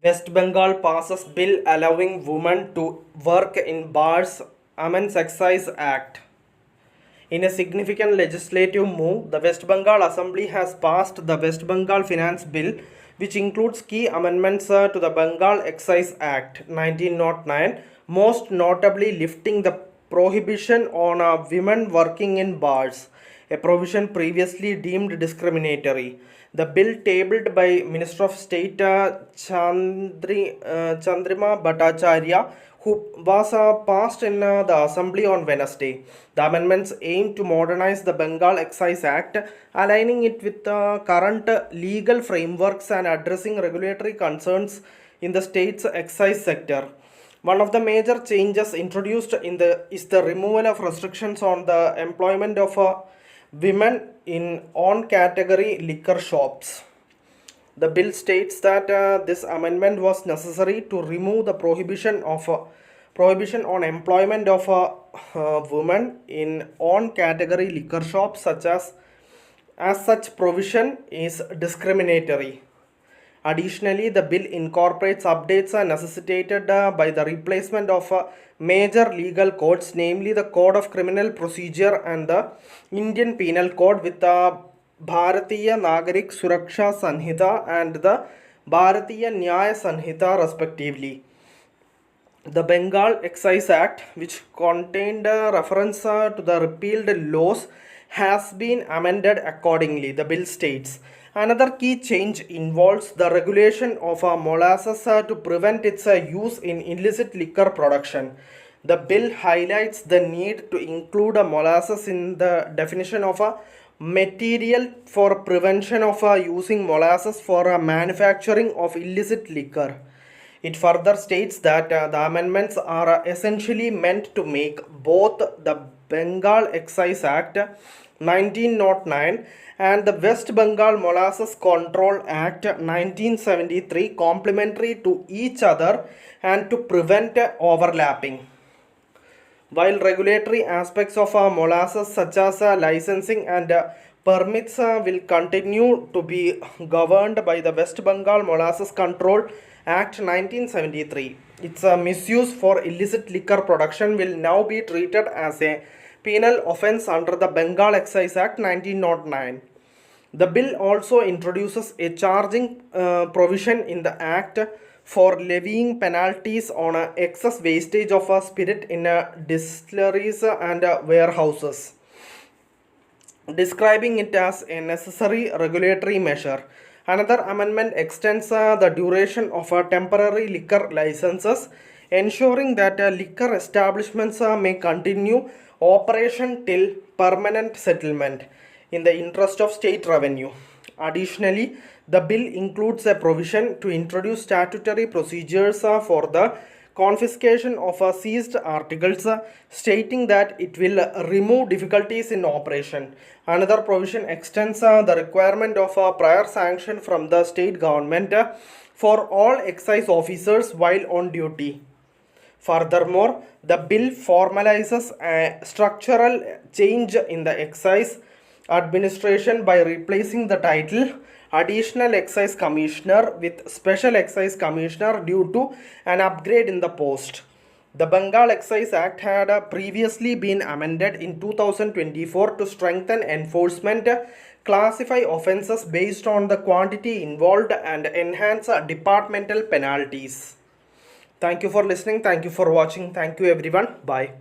West Bengal passes bill allowing women to work in bars, amends Excise Act. In a significant legislative move, the West Bengal Assembly has passed the West Bengal Finance Bill, which includes key amendments to the Bengal Excise Act 1909, most notably lifting the prohibition on women working in bars, a provision previously deemed discriminatory. The bill tabled by Minister of State Chandrima Bhattacharya, who was passed in the Assembly on Wednesday. The amendments aim to modernize the Bengal Excise Act, aligning it with current legal frameworks and addressing regulatory concerns in the state's excise sector. One of the major changes introduced is the removal of restrictions on the employment of women in on-category liquor shops. The bill states that this amendment was necessary to remove the prohibition on employment of women in on-category liquor shops, as such provision is discriminatory. Additionally, the bill incorporates updates necessitated by the replacement of major legal codes, namely the Code of Criminal Procedure and the Indian Penal Code, with the Bharatiya Nagarik Suraksha Sanhita and the Bharatiya Nyaya Sanhita respectively. The Bengal Excise Act, which contained a reference to the repealed laws, has been amended accordingly. The bill states another key change involves the regulation of molasses to prevent its use in illicit liquor production. The bill highlights the need to include molasses in the definition of a material for prevention of using molasses for manufacturing of illicit liquor. It further states that the amendments are essentially meant to make both the Bengal Excise Act 1909 and the West Bengal Molasses Control Act 1973 complementary to each other and to prevent overlapping. While regulatory aspects of molasses such as licensing and permits will continue to be governed by the West Bengal Molasses Control Act 1973, its misuse for illicit liquor production will now be treated as a penal offence under the Bengal Excise Act 1909. The bill also introduces a charging provision in the Act for levying penalties on excess wastage of spirit in distilleries and warehouses, describing it as a necessary regulatory measure. Another amendment extends the duration of temporary liquor licenses, ensuring that liquor establishments may continue operation till permanent settlement in the interest of state revenue. Additionally, the bill includes a provision to introduce statutory procedures for the confiscation of seized articles, stating that it will remove difficulties in operation. Another provision extends the requirement of prior sanction from the state government for all excise officers while on duty. Furthermore, the bill formalizes a structural change in the excise administration by replacing the title Additional Excise Commissioner with Special Excise Commissioner due to an upgrade in the post. The Bengal Excise Act had previously been amended in 2024 to strengthen enforcement, classify offences based on the quantity involved, and enhance departmental penalties. Thank you for listening. Thank you for watching. Thank you, everyone. Bye.